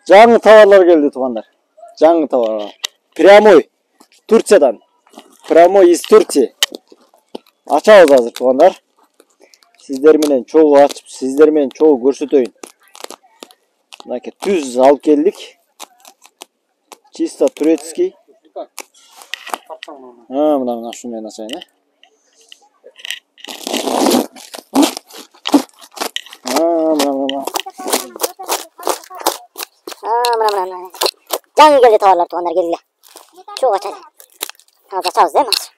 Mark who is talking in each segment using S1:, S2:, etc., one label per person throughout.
S1: Жаңы товарлар келди туугандар. Жаңы товарлар. Прямой Турциядан. Прямой из Турции. Ачабыз азыр туугандар. Сиздер менен чогуу ачып, сиздер менен чогуу көрсөтөйүн. Мынакей түз алып келдик. Чисто турецкий. Мына шундай начайын.
S2: Жаңы келди товарлар туугандар, келгиле. Чогуу ачады. Азыр ачабыз да эмес.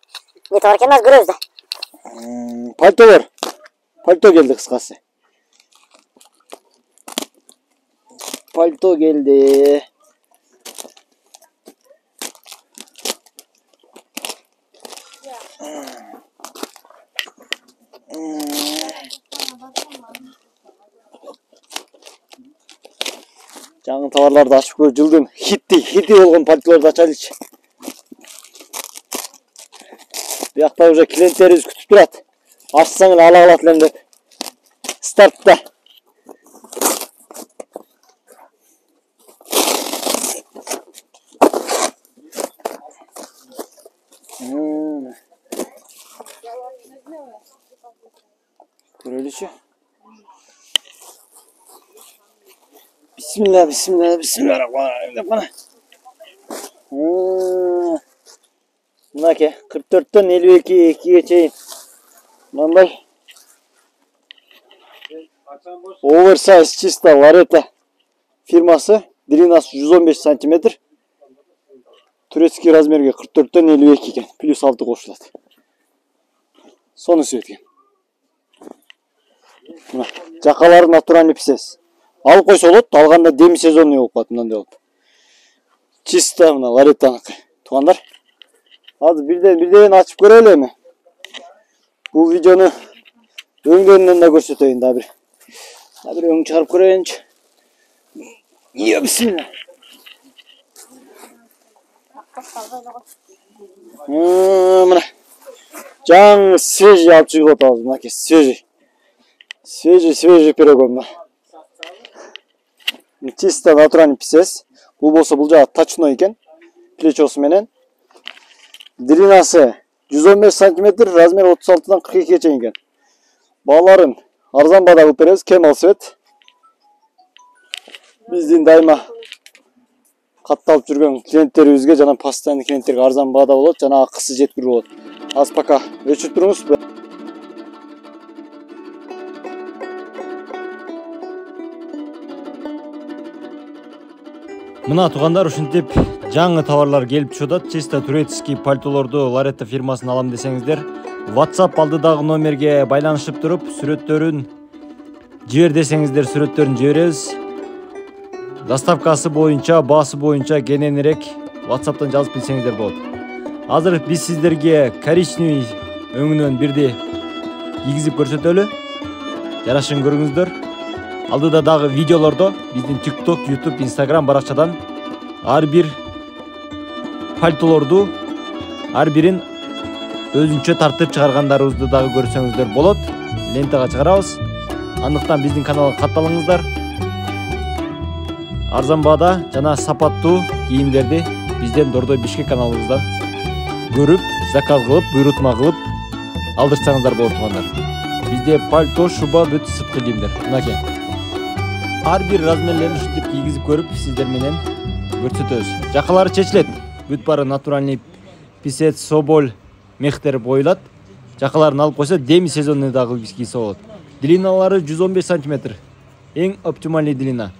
S2: Не товар экенин азыр көрөбүз да.
S1: Пальтолор. Пальто келди кыскасы. Пальто geldi. Жаңы товарларды ашып көрүп жылдын хити болгон пальтолорду ачайлычы. Биякта уже клиенттерибиз күтүп турат. Ашсаң эле ала калат элем деп. Стартта. Көрөлүчү. Bismillahirrahmanirrahim. Мынакей 44-төн 52-ге чейин. Мындай оверсайз чисто Ларета фирмасы, длинасы 115 см. Турецкий размерге 44-төн 52 экен, плюс 6 кошулат. Сонусу экен. Мына жакалары натуральный писес. Алып койсо болот, алганда деми сезонный болуп калат, мындай болуп. Чисто мына Ларетаныкы. Туугандар, азыр бирден ачып көрөлү эми. Бул видеону өңдөнүнөн да көрсөтөйүн да бир. Бир өң чыгарып көрөйүнчү. Бисмилла. Мына жаңы свежий алып чыгып атабыз, мынакей свежий. Свежий пирогом. Чисто натуральный писес. Бул болсо бул жагы точной экен. Плечосу менен. Длинасы 115 см, размер 36-дан 42-ге чейин экен. Бааларын арзан баада кылып беребиз, кем алсыбет. Биздин дайыма катталып жүргөн клиенттерибизге жана постоянный клиенттерге арзан баада болот, жана акысыз жеткирүү болот. Аз пока өчүрүп туруңуз.
S3: Мына туугандар, ушинтип жаңы товарлар келип чыгат. Чисто турецкий пальтолорду Ларета фирмасынан алам десеңиздер, WhatsApp алдыдагы номерге байланышып туруп, сүрөттөрүн жибер десеңиздер, сүрөттөрүн жиберебиз. Доставкасы боюнча, баасы боюнча кененирээк WhatsApp'тан жазып билсеңиздер болот. Азыр биз сиздерге коричневый өңүнөн бирди кийгизип көрсөтөлү. Жарашын көрүңүздөр. Алдыда дагы видеолордо биздин TikTok, YouTube, Instagram баракчадан ар бир пальтолорду ар бирин өзүнчө тартып чыгаргандарыбызды дагы көрсөңүздөр болот. Лентага чыгарабыз. Андыктан биздин каналга катталыңыздар. Арзан баада жана сапаттуу кийимдерди бизден Дордой Бишкек каналыбыздан көрүп, заказ кылып, буйрутма кылып алдырсаңыздар болот туугандар. Бизде пальто, шуба, бүт сырткы кийимдер. Мынакей. Ар бир размерлерин ушинтип кийгизип көрүп, сиздер менен көрсөтөбүз. Жакалары чечилет. Бүт бары натуральный писец, соболь, мехтер боюлат. Жакаларын алып койсо, деми сезонный дагы кийсе болот. Длиналары 115 см. Эң оптимальный длина.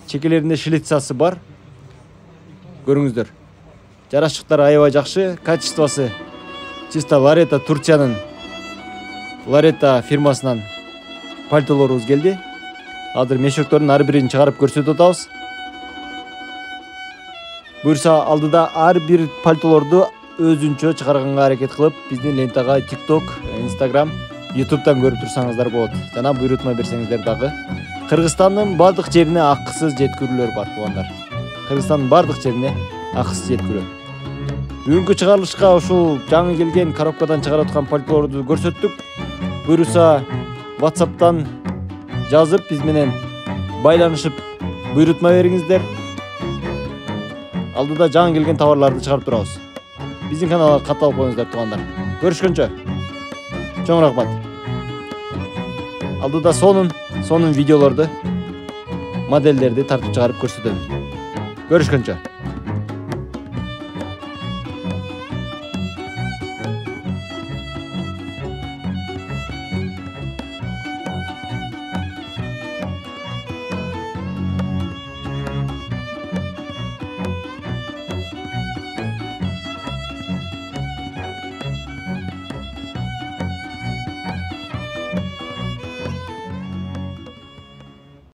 S3: Чекелеринде шлицасы бар. Көрүңүздөр. Жарашыктары аябай жакшы, качествосы чисто Ларета Турциянын Ларета фирмасынан пальтолорубуз келди. Азыр мешөктөрдүн ар бирин чыгарып көрсөтүп атабыз. Буюрса алдыда ар бир пальтолорду өзүнчө чыгарганга аракет кылып, биздин лентага TikTok, Instagram, YouTube'дан көрүп турсаңыздар болот. Жана буйрутма берсеңиздер дагы. Кыргызстандын бардык жерине акысыз жеткирүүлөр бар туугандар. Кыргызстандын бардык жерине акысыз жеткирүү. Бүгүнкү чыгарылышка ушул жаңы келген коробкадан чыгарып аткан пальтолорду көрсөттүк. Буюрса WhatsApp'тан жазып биз менен байланышып буйрутма бериңиздер. Алдыда жаңы келген товарларды чыгарып турабыз. Биздин каналга катталып коюңуздар туугандар. Көрүшкөнчө. Чоң рахмат. Алдыда сонун видеолорду, модельдерди тартып чыгарып көрсөтөм. Görüşkünce.